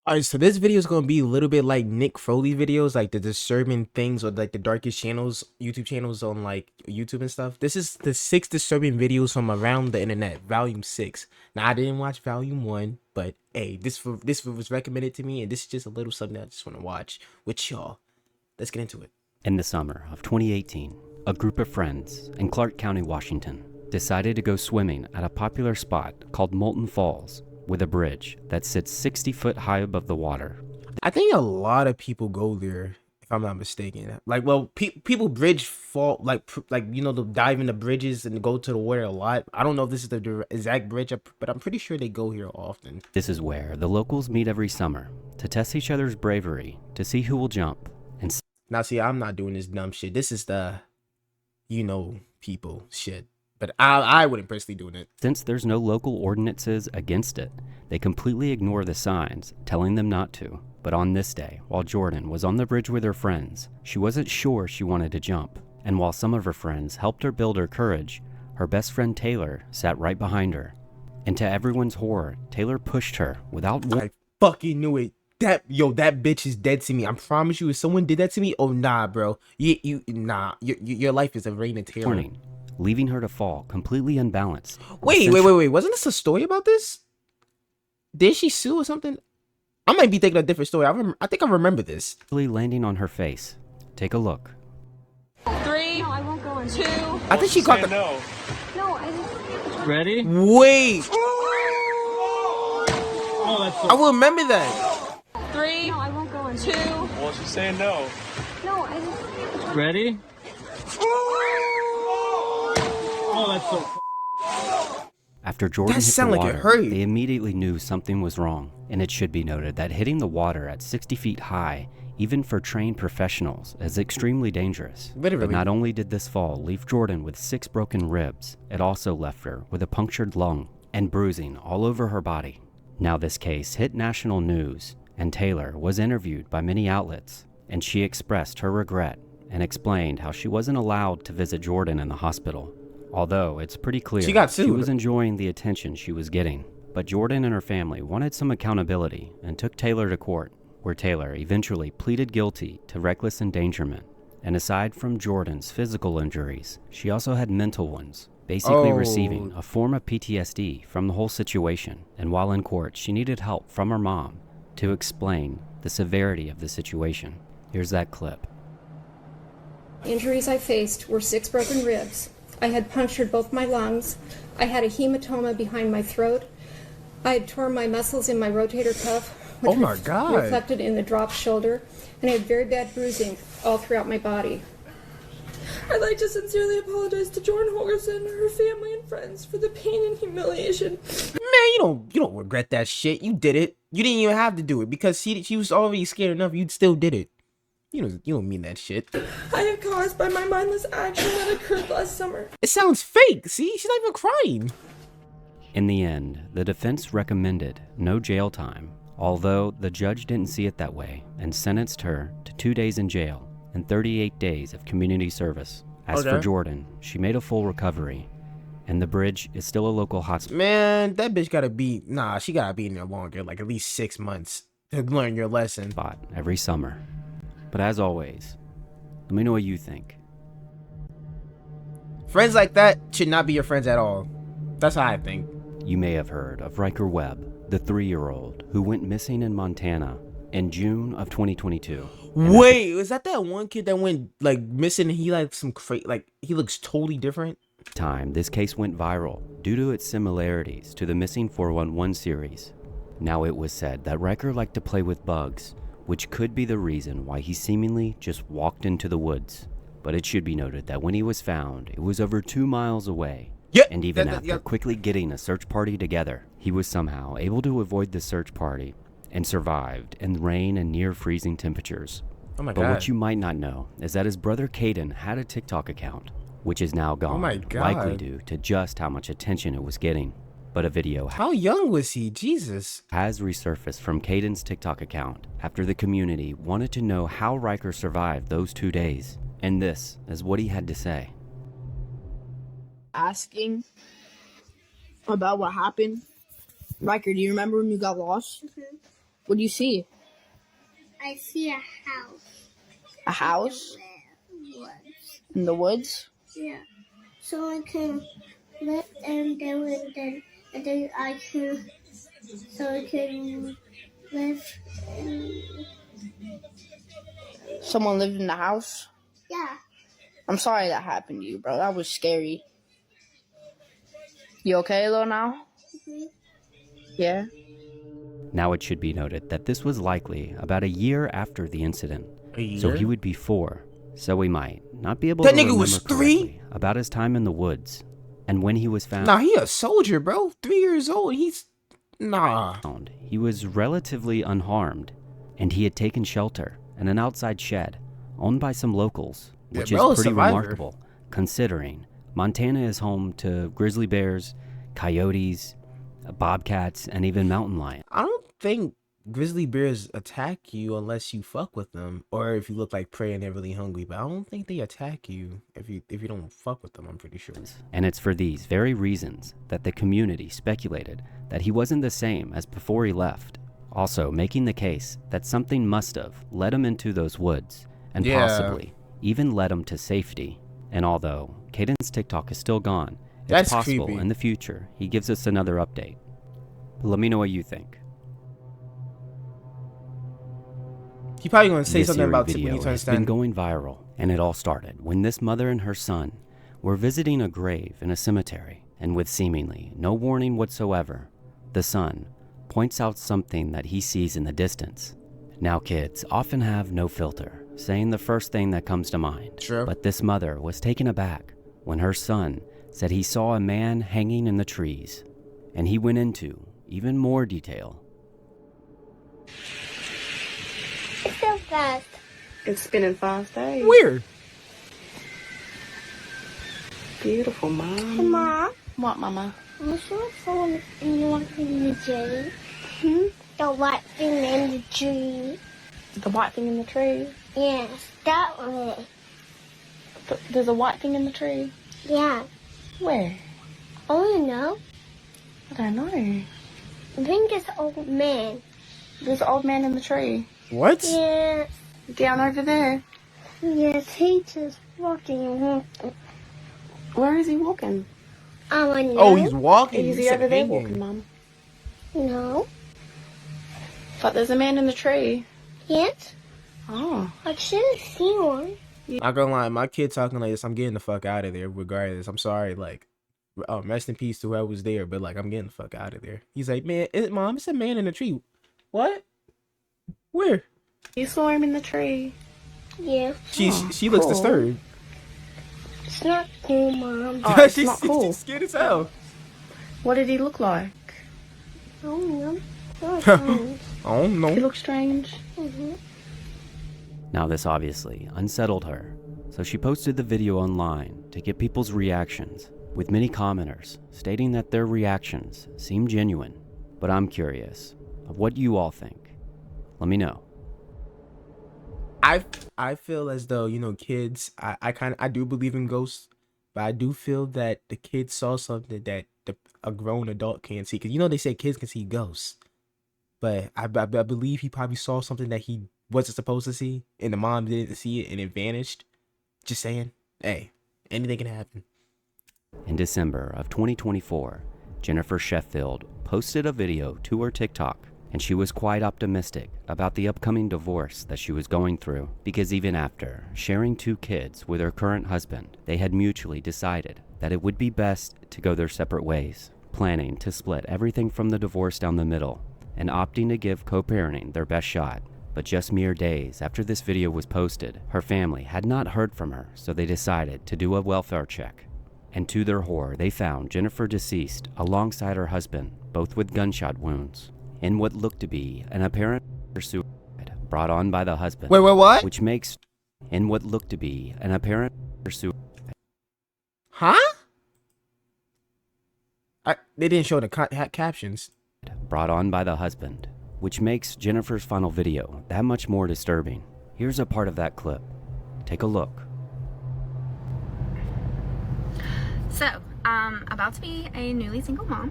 Alright, so this video is gonna be a little bit like Nick Foley videos, like the disturbing things or like the darkest channels, YouTube channels on like YouTube and stuff. This is the 6 disturbing videos from around the internet, volume 6. Now I didn't watch volume 1, but hey, this was recommended to me, and this is just a little something I just want to watch with y'all. Let's get into it. In the summer of 2018, a group of friends in Clark County, Washington, decided to go swimming at a popular spot called Molten Falls, with a bridge that sits 60 foot high above the water. I think a lot of people go there, if I'm not mistaken. Like, well, people bridge fall, like you know, they dive into bridges and go to the water a lot. I don't know if this is the exact bridge, but I'm pretty sure they go here often. This is where the locals meet every summer to test each other's bravery, to see who will jump. And Now, see, I'm not doing this dumb shit. This is the, you know, people shit. But I wouldn't personally do it. since there's no local ordinances against it, they completely ignore the signs telling them not to. But on this day, while Jordan was on the bridge with her friends, she wasn't sure she wanted to jump. And while some of her friends helped her build her courage, her best friend Taylor sat right behind her. And to everyone's horror, Taylor pushed her without I fucking knew it. That bitch is dead to me. I promise you, if someone did that to me, oh nah, bro. Nah. Your life is a reign of terror. warning, leaving her to fall completely unbalanced. Wait. Wasn't this a story about this? Did she sue or something? I might be thinking a different story. I think I remember this. Essentially landing on her face. Take a look. 3, No, I won't go in. 2, I think she caught the. No, I just. Ready? Wait, Oh, that's so I will remember that. 3, No, I won't go in. 2, Well, she's saying no. No, I just. ready? Oh, that's so After Jordan That hit the sound like it water, hurt. they immediately knew something was wrong. And it should be noted that hitting the water at 60 feet high, even for trained professionals, is extremely dangerous. Literally. But not only did this fall leave Jordan with 6 broken ribs, it also left her with a punctured lung and bruising all over her body. Now this case hit national news, and Taylor was interviewed by many outlets, and she expressed her regret and explained how she wasn't allowed to visit Jordan in the hospital. Although it's pretty clear She got sued. she was enjoying the attention she was getting. But Jordan and her family wanted some accountability and took Taylor to court, where Taylor eventually pleaded guilty to reckless endangerment. And aside from Jordan's physical injuries, she also had mental ones, basically Oh. receiving a form of PTSD from the whole situation. And while in court, she needed help from her mom to explain the severity of the situation. Here's that clip. Injuries I faced were 6 broken ribs. I had punctured both my lungs. I had a hematoma behind my throat. I had torn my muscles in my rotator cuff, which Oh my God. reflected in the dropped shoulder, and I had very bad bruising all throughout my body. I'd like to sincerely apologize to Jordan Holgerson, her family, and friends for the pain and humiliation. Man, you don't regret that shit. You did it. You didn't even have to do it because she was already scared enough. You still did it. You don't mean that shit. I have caused by my mindless action that occurred last summer. It sounds fake. See, she's not even crying. In the end, the defense recommended no jail time, although the judge didn't see it that way and sentenced her to 2 days in jail and 38 days of community service. As for Okay. Jordan, she made a full recovery, and the bridge is still a local hospital. Man, that bitch she gotta be in there longer, like at least 6 months to learn your lesson. Spot every summer. But as always, let me know what you think. Friends like that should not be your friends at all. That's how I think. You may have heard of Riker Webb, the 3-year-old who went missing in Montana in June of 2022. Wait, was that one kid that went like missing? And he like some he looks totally different. Time, this case went viral due to its similarities to the Missing 411 series. Now it was said that Riker liked to play with bugs, which could be the reason why he seemingly just walked into the woods. But it should be noted that when he was found, it was over 2 miles away. Yeah, And even after quickly getting a search party together, he was somehow able to avoid the search party and survived in rain and near freezing temperatures. Oh my But God. what you might not know is that his brother Caden had a TikTok account, which is now gone, Oh my God. likely due to just how much attention it was getting. But a video How young was he? Jesus. has resurfaced from Caden's TikTok account after the community wanted to know how Riker survived those 2 days. And this is what he had to say. Asking about what happened. Riker, do you remember when you got lost? What do you see? I see a house. A house? Woods. In the woods? Yeah. So I can live in there and then I can live in. Someone lived in the house? Yeah. I'm sorry that happened to you, bro. That was scary. You okay, though, now? Mm-hmm. Yeah? Now it should be noted that this was likely about a year after the incident. A year? So he would be 4. So we might not be able That to nigga remember was 3? correctly about his time in the woods and when he was found. Nah, he a soldier, bro. 3 years old. He's nah. He was relatively unharmed, and he had taken shelter in an outside shed owned by some locals, which Yeah, bro, is pretty survivor. remarkable considering Montana is home to grizzly bears, coyotes, bobcats, and even mountain lions. I don't think grizzly bears attack you unless you fuck with them, or if you look like prey and they're really hungry. But I don't think they attack you if you don't fuck with them. I'm pretty sure. And it's for these very reasons that the community speculated that he wasn't the same as before he left, also making the case that something must have led him into those woods and Yeah. possibly even led him to safety. And although Caden's TikTok is still gone, it's That's possible creepy. in the future he gives us another update. But let me know what you think. He probably gonna say This something eerie about video when he turns has been 10. going viral, and it all started when this mother and her son were visiting a grave in a cemetery, and with seemingly no warning whatsoever, the son points out something that he sees in the distance. Now kids often have no filter, saying the first thing that comes to mind. Sure. But this mother was taken aback when her son said he saw a man hanging in the trees, and he went into even more detail. It's so fast. It's spinning fast, eh? Weird. Beautiful, Mom. Mom, What, Mama? you saw someone walking in the tree. Hmm? The white thing in the tree. The white thing in the tree. Yes, that way. There's a white thing in the tree. Yeah. Where? Oh, you know. I don't know. I think it's old man. There's an old man in the tree. What? Yes. Down over there. Yes, he's just walking. Where is he walking? I know. Oh, he's walking. Is You he said over there hanging. walking, Mum? No. But there's a man in the tree. Yes. Oh. I should have seen one. Not gonna lie, my kid talking like this, I'm getting the fuck out of there. Regardless, I'm sorry. Like, rest in peace to whoever was there, but like, I'm getting the fuck out of there. He's like, man, Mom, it's a man in the tree. What? Where? You saw him in the tree. Yeah. She looks cool. disturbed. It's not cool, Mom. Oh, it's she's, not cool. she's scared as hell. What did he look like? I don't know. I don't He know. looked strange. Mm-hmm. Now this obviously unsettled her, so she posted the video online to get people's reactions, with many commenters stating that their reactions seem genuine. But I'm curious of what you all think. Let me know. I feel as though, you know, kids, I do believe in ghosts, but I do feel that the kid saw something that a grown adult can't see. Because, you know, they say kids can see ghosts. But I believe he probably saw something that he wasn't supposed to see, and the mom didn't see it, and it vanished. Just saying. Hey, anything can happen. In December of 2024, Jennifer Sheffield posted a video to her TikTok, and she was quite optimistic about the upcoming divorce that she was going through, because even after sharing 2 kids with her current husband, they had mutually decided that it would be best to go their separate ways, planning to split everything from the divorce down the middle, and opting to give co-parenting their best shot. But just mere days after this video was posted, her family had not heard from her, so they decided to do a welfare check. And to their horror, they found Jennifer deceased alongside her husband, both with gunshot wounds, in what looked to be an apparent suicide brought on by the husband. Wait, what? Which makes, in what looked to be an apparent suicide. Huh? They didn't show the captions. Brought on by the husband, which makes Jennifer's final video that much more disturbing. Here's a part of that clip. Take a look. So, about to be a newly single mom,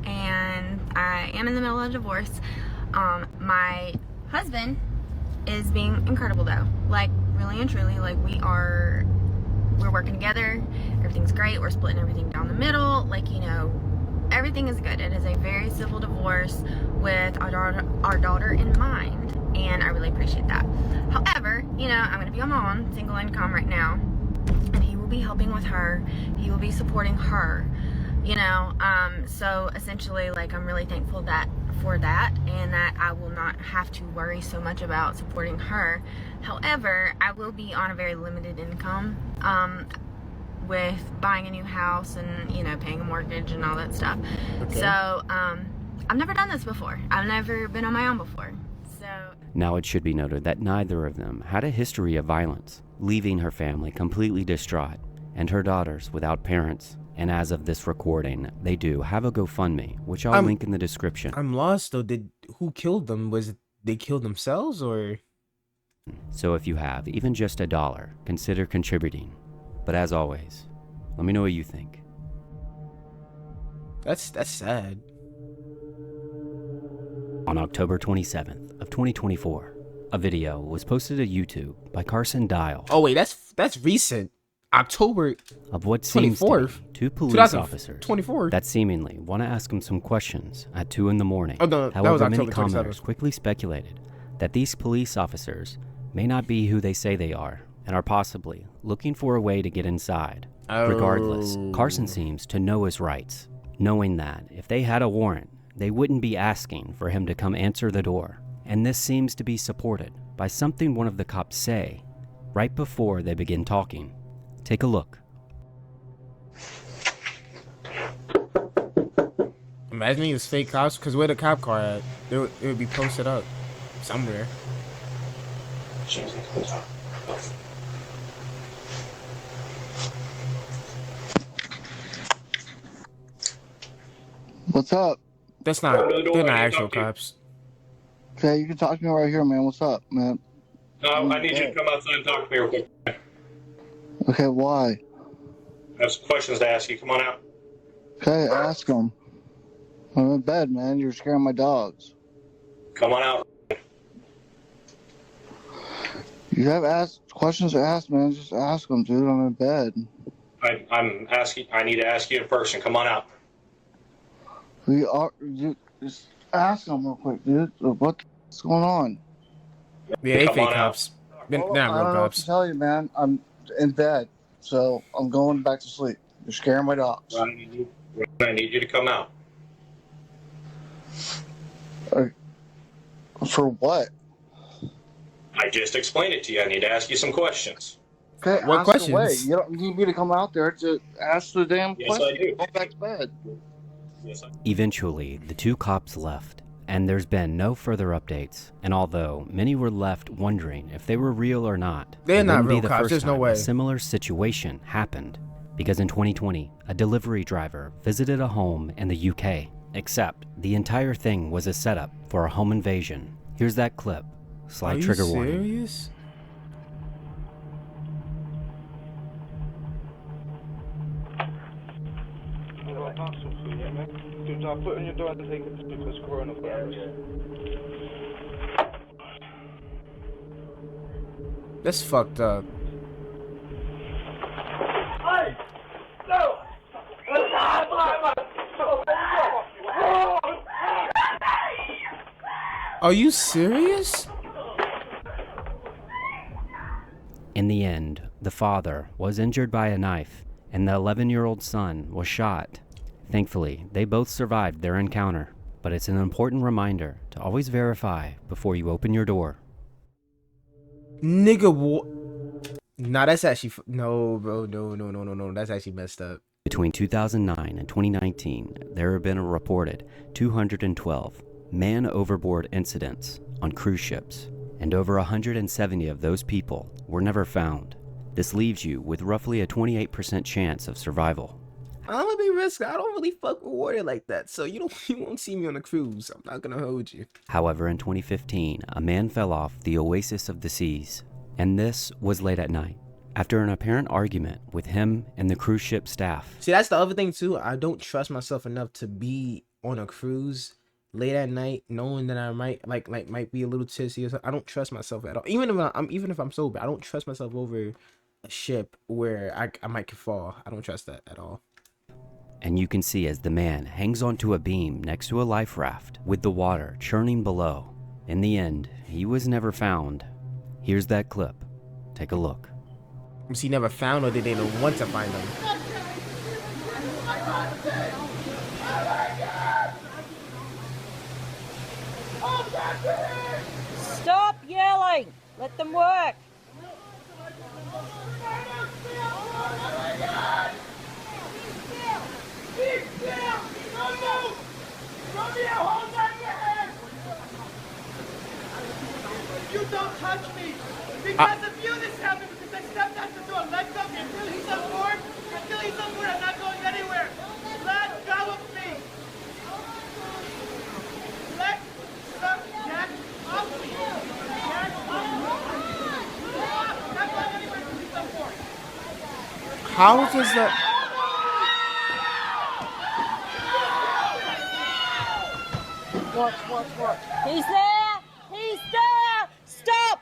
and I am in the middle of a divorce. My husband is being incredible though. Like, really and truly, like, we're working together. Everything's great. We're splitting everything down the middle. Like, you know, everything is good. It is a very civil divorce with our daughter in mind, and I really appreciate that. However, you know, I'm gonna be a mom, single income right now, and he will be helping with her. He will be supporting her, you know. So essentially, like, I'm really thankful for that, and that I will not have to worry so much about supporting her. However, I will be on a very limited income, with buying a new house and, you know, paying a mortgage and all that stuff. Okay. So, I've never done this before. I've never been on my own before. So now it should be noted that neither of them had a history of violence, leaving her family completely distraught and her daughters without parents. And as of this recording, they do have a GoFundMe, which I'll link in the description. I'm lost though. Who killed them? Was it they killed themselves or? So if you have even just $1, consider contributing. But as always, let me know what you think. That's sad. On October 27th of 2024, a video was posted to YouTube by Carson Dial. Oh wait, that's recent. October of what seems to be two police officers that seemingly want to ask him some questions at 2 in the morning. Oh, no, however, many commenters quickly speculated that these police officers may not be who they say they are and are possibly looking for a way to get inside. Regardless, Carson seems to know his rights, knowing that if they had a warrant, they wouldn't be asking for him to come answer the door. And this seems to be supported by something one of the cops say right before they begin talking. Take a look. Imagine these fake cops, because where the cop car at? It would be posted up somewhere. What's up? They're not actual cops. Okay, you can talk to me right here, man. What's up, man? No, I need you to come outside and talk to me real quick. Okay, why? I have some questions to ask you. Come on out. Okay, ask them. I'm in bed, man. You're scaring my dogs. Come on out. You have questions to ask, man. Just ask them, dude. I'm in bed. I'm asking. I need to ask you in person. Come on out. Just ask them real quick, dude. What's going on? Yeah, they fake cops. They're not real I don't know what to tell you, man. I'm in bed, so I'm going back to sleep. You're scaring my dogs. I need you to come out. For what? I just explained it to you. I need to ask you some questions. Okay, what ask questions? away. You don't need me to come out there to ask the damn Yes, question. I do. Go back to bed. Yes, I do. Eventually, the two cops left, and there's been no further updates. And although many were left wondering if they were real or not, they're not real the cops. first There's no time way. a similar situation happened. Because in 2020, a delivery driver visited a home in the UK. Except the entire thing was a setup for a home invasion. Here's that clip. Slight trigger warning. Are you serious? Put on your door and take it because coronavirus. That's fucked up. Hey! No! Are you serious? In the end, the father was injured by a knife, and the 11-year-old son was shot. Thankfully, they both survived their encounter, but it's an important reminder to always verify before you open your door. Nigga, what? Nah, that's actually no, bro. No. That's actually messed up. Between 2009 and 2019, there have been a reported 212 man overboard incidents on cruise ships, and over 170 of those people were never found. This leaves you with roughly a 28% chance of survival. I'm gonna be risky. I don't really fuck with water like that, so you won't see me on a cruise. I'm not gonna hold you. However, in 2015, a man fell off the Oasis of the Seas, and this was late at night, after an apparent argument with him and the cruise ship staff. See, that's the other thing too. I don't trust myself enough to be on a cruise late at night, knowing that I might be a little tipsy or something. I don't trust myself at all. Even if I'm sober, I don't trust myself over a ship where I might could fall. I don't trust that at all. And you can see as the man hangs onto a beam next to a life raft with the water churning below. In the end, he was never found. Here's that clip. Take a look. Was he never found, or did they not want to find him? Stop yelling! Let them work! You don't touch me! Because of you this happened, because I stepped out the door. Let go until he's on board. Until he's on board, I'm not going anywhere. Let go of me! Let go, get off me! Get off me! I'm not going anywhere until he's on board. How does that? Watch. He's there! He's there! Stop!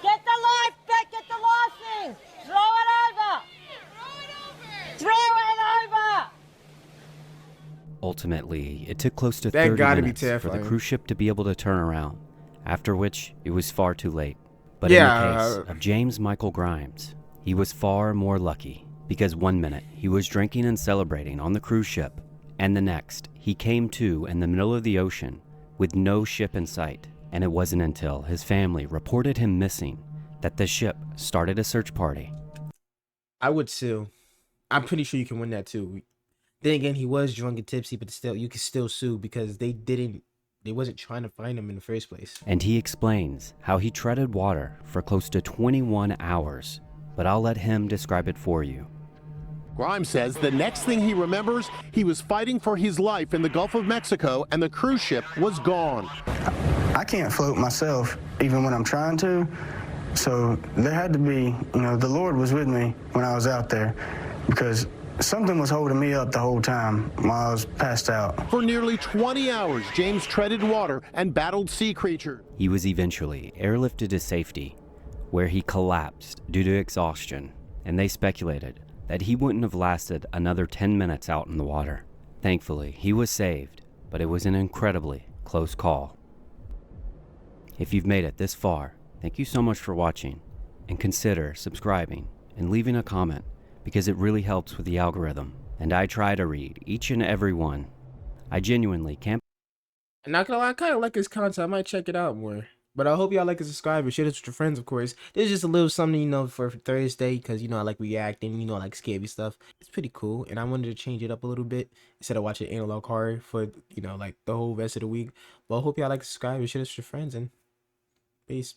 Get the life back! Get the life thing! Throw it over! Throw it over! Ultimately, it took close to That 30 gotta be minutes for the terrifying. cruise ship to be able to turn around, after which it was far too late. But in the case of James Michael Grimes, he was far more lucky, because one minute he was drinking and celebrating on the cruise ship, and the next he came to in the middle of the ocean with no ship in sight. And it wasn't until his family reported him missing that the ship started a search party. I would sue. I'm pretty sure you can win that too. Then again, he was drunk and tipsy, but still, you can still sue because they wasn't trying to find him in the first place. And he explains how he treaded water for close to 21 hours, but I'll let him describe it for you. Grimes says the next thing he remembers, he was fighting for his life in the Gulf of Mexico and the cruise ship was gone. I can't float myself, even when I'm trying to. So there had to be, the Lord was with me when I was out there, because something was holding me up the whole time while I was passed out. For nearly 20 hours, James treaded water and battled sea creatures. He was eventually airlifted to safety, where he collapsed due to exhaustion, and they speculated that he wouldn't have lasted another 10 minutes out in the water. Thankfully, he was saved, but it was an incredibly close call. If you've made it this far, thank you so much for watching, and consider subscribing and leaving a comment, because it really helps with the algorithm, and I try to read each and every one. I genuinely can't. Not gonna lie, I kind of like his content. I might check it out more. But I hope y'all like and subscribe and share this with your friends, of course. This is just a little something, for Thursday, because, I like reacting, I like scary stuff. It's pretty cool, and I wanted to change it up a little bit instead of watching analog horror for, like the whole rest of the week. But I hope y'all like and subscribe and share this with your friends, and peace.